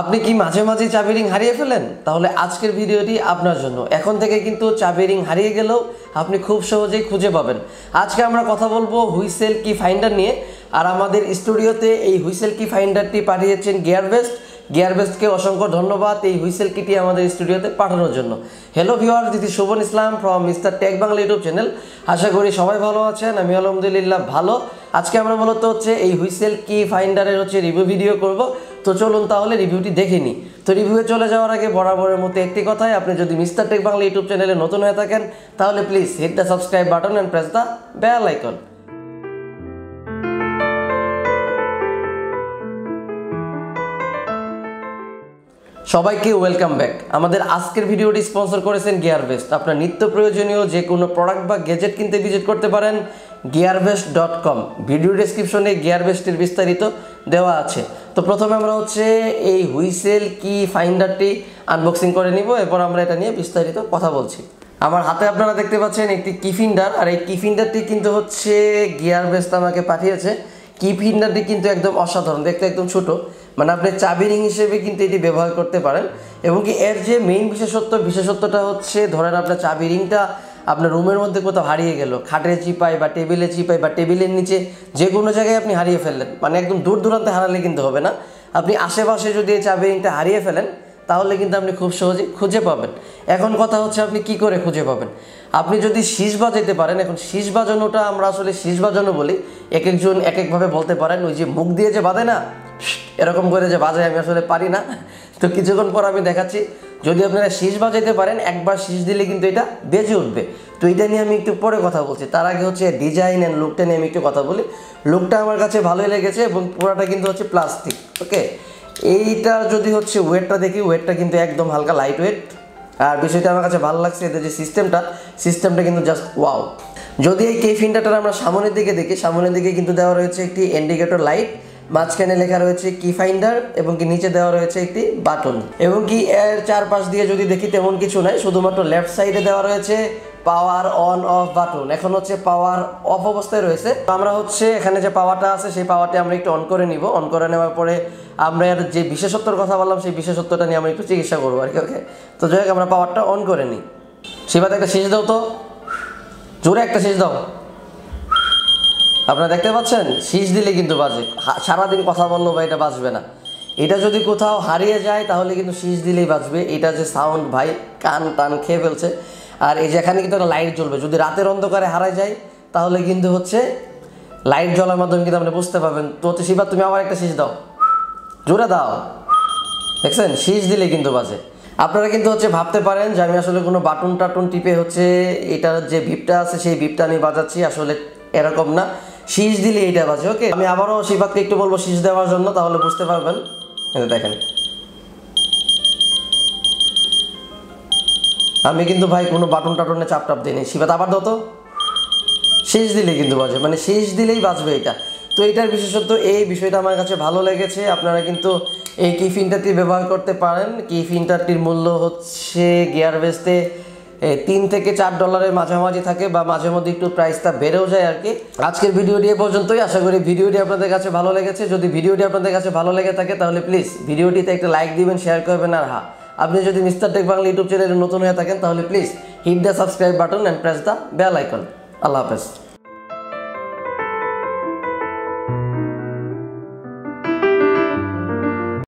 আপনি কি মাঝে মাঝে চাবি রিং হারিয়ে ফেলেন? তাহলে আজকের ভিডিওটি আপনার জন্য। এখন থেকে কিন্তু চাবি রিং হারিয়ে গেলেও আপনি খুব সহজেই খুঁজে পাবেন। আজকে আমরা কথা বলবো হুইসেল কি ফাইন্ডার নিয়ে। আর আমাদের স্টুডিওতে এই হুইসেল কি ফাইন্ডারটি পাঠিয়েছেন গিয়ারবেস্টকে অসংখ্য ধন্যবাদ এই হুইসেল কিটি আমাদের স্টুডিওতে পাঠানোর জন্য। Hello viewers, this is Shuvon Islam from Mister Tech Bangla YouTube channel. আশা করি সবাই ভালো আছেন, আমি আলহামদুলিল্লাহ ভালো। আজকে আমরা মূলত এই হুইসেল কি ফাইন্ডারের রিভিউ ভিডিও করব। তো চলুন তাহলে রিভিউটি দেখে নিই। তো রিভিউয়ে চলে যাওয়ার আগে বরাবরের মতো একটি কথাই, আপনি যদি মিস্টার টেক বাংলা ইউটিউব চ্যানেলে নতুন হয়ে থাকেন তাহলে please hit the subscribe button and press the bell icon. সবাইকে ওয়েলকাম ব্যাক। আমাদের আজকের ভিডিওটি স্পন্সর করেছেন গিয়ারবেস্ট। আপনার নিত্য প্রয়োজনীয় যে কোনো প্রোডাক্ট বা গ্যাজেট কিনতে ভিজিট করতে পারেন gearbest.com। ভিডিও ডেসক্রিপশনে গিয়ারবেস্টের বিস্তারিত দেওয়া আছে। তো প্রথমে আমরা এই হুইসেল কি ফাইন্ডারটি আনবক্সিং করে নিব, এরপর আমরা এটা নিয়ে বিস্তারিত কথা বলছি। আমার হাতে আপনারা দেখতে পাচ্ছেন একটি কি ফিন্ডার, আর এই কি ফিন্ডারটি কিন্তু গিয়ারবেস্ট আমাকে পাঠিয়েছে। কি ফিন্ডারটি কিন্তু একদম অসাধারণ, দেখতে একদম ছোট, মানে আপনি চাবি রিং হিসেবে কিন্তু এটি ব্যবহার করতে পারেন। এবং কি এর যে মেইন বিশেষত্বটা ধরেন আপনার চাবি রিংটা আপনার রুমের মধ্যে কোথাও হারিয়ে গেল, খাটের চিপায় বা টেবিলে চিপায় বা টেবিলের নিচে যে কোনো জায়গায় আপনি হারিয়ে ফেললেন, মানে একদম দূর দূরান্তে হারালে কিন্তু হবে না। আপনি আশেপাশে যদি এই চাবি রিংটা হারিয়ে ফেলেন তাহলে কিন্তু আপনি খুব সহজেই খুঁজে পাবেন। এখন কথা আপনি কি করে খুঁজে পাবেন। আপনি যদি শীষ বাজাইতে পারেন, এখন শীষ বাজানোটা আমরা শীষ বাজানো বলি, এক একজন এক একভাবে বলতে পারেন। ওই যে মুখ দিয়ে যে বাজে না, এরকম করে যে বাজায়, আমি পারি না। তো কিছুক্ষণ পর আমি দেখাচ্ছি। যদি আপনারা শীষ বাজাইতে পারেন, একবার শীষ দিলে কিন্তু এটা বেজে উঠবে। তো এটা নিয়ে আমি একটু পরে কথা বলছি। তার আগে ডিজাইন অ্যান্ড লুকটা নিয়ে আমি একটু কথা বলি। লুকটা আমার কাছে ভালোই লেগেছে এবং পুরোটা কিন্তু প্লাস্টিক। ওকে, এইটা যদি ওয়েটটা দেখি, ওয়েটটা কিন্তু একদম হালকা লাইট ওয়েট। আর বিষয়টা আমার কাছে ভালো লাগছে, এদের যে সিস্টেমটা কিন্তু জাস্ট ওয়াও। যদি এই কে ফিন্ডারটা আমরা সামনের দিকে দেখি, সামনের দিকে কিন্তু দেওয়া রয়েছে একটি ইন্ডিকেটর লাইট, মাঝখানে লেখা রয়েছে কি ফাইন্ডার এবং কি নিচে দেওয়া রয়েছে একটি বাটন। এবং কি এর চারপাশ দিয়ে যদি দেখি তেমন কিছু নাই, শুধুমাত্র লেফট সাইডে দেওয়া রয়েছে পাওয়ার অন অফ বাটন। এখন পাওয়ার অফ অবস্থায় রয়েছে। তো আমরা এখানে যে পাওয়ারটা আছে সেই পাওয়ারটা আমরা একটু অন করে নিব। অন করে নেওয়ার পরে আমরা এর যে বিশেষত্বর কথা বললাম সেই বিশেষত্বটা নিয়ে আমরা একটু চিকিৎসা করবো আর কি। ওকে, তো যাই হোক আমরা পাওয়ারটা অন করে নিই। সেবাতে একটা শীষ দাও, তো জোরে একটা শীষ দাও। আপনারা দেখতে পাচ্ছেন শীষ দিলে কিন্তু বাজে। সারাদিন কথা বললো বা এটা বাজবে না। এটা যদি কোথাও হারিয়ে যায় তাহলে কিন্তু শীষ দিলেই বাজবে। এটা যে সাউন্ড ভাই, কান টান খেয়ে ফেলছে। আর এই যে এখানে কিন্তু একটা লাইট জ্বলবে। যদি রাতের অন্ধকারে হারায় যায় তাহলে কিন্তু লাইট জ্বলার মাধ্যমে কিন্তু আপনি বুঝতে পারবেন। তো শিবা, তুমি আবার একটা শীষ দাও, জোরে দাও। দেখছেন, শীষ দিলে কিন্তু বাজে। আপনারা কিন্তু ভাবতে পারেন যে আমি কোনো বাটন টাটন টিপে এটার যে ভিপটা আছে সেই ভিপটা আমি বাজাচ্ছি, আসলে এরকম না, শীষ দিলে এইটা বাজে। ওকে, আমি আবারও শিবাকে একটু বলবো শীষ দেওয়ার জন্য, তাহলে বুঝতে পারবেন। দেখেন, আমি কিন্তু ভাই কোনো বাটন টাটনে চাপ দিইনি। শিবাত আবার দাও তো, শীষ দিলে কিন্তু বাজে, মানে শীষ দিলেই বাজবে এটা। তো এইটার বিশেষত্ব এই বিষয়টা আমার কাছে ভালো লেগেছে। আপনারা কিন্তু এই কি ফিন্ডারটি ব্যবহার করতে পারেন। কি ফিন্ডারটির মূল্য গিয়ারবেস্টে $3 থেকে $4 মাঝামাঝি থাকে, বা মাঝে মধ্যে একটু প্রাইসটা বেড়েও যায় আর কি। আজকের ভিডিওটি এ পর্যন্তই। আশা করি ভিডিওটি আপনাদের কাছে ভালো লেগেছে। যদি ভিডিওটি আপনাদের কাছে ভালো লেগে থাকে তাহলে প্লিজ ভিডিওটিতে একটা লাইক দিবেন, শেয়ার করবেন। আর হ্যাঁ, আপনি যদি মিস্টার টেক বাংলা ইউটিউব চ্যানেলে নতুন হয়ে থাকেন তাহলে please hit the subscribe button and press the bell icon. আল্লাহ হাফেজ।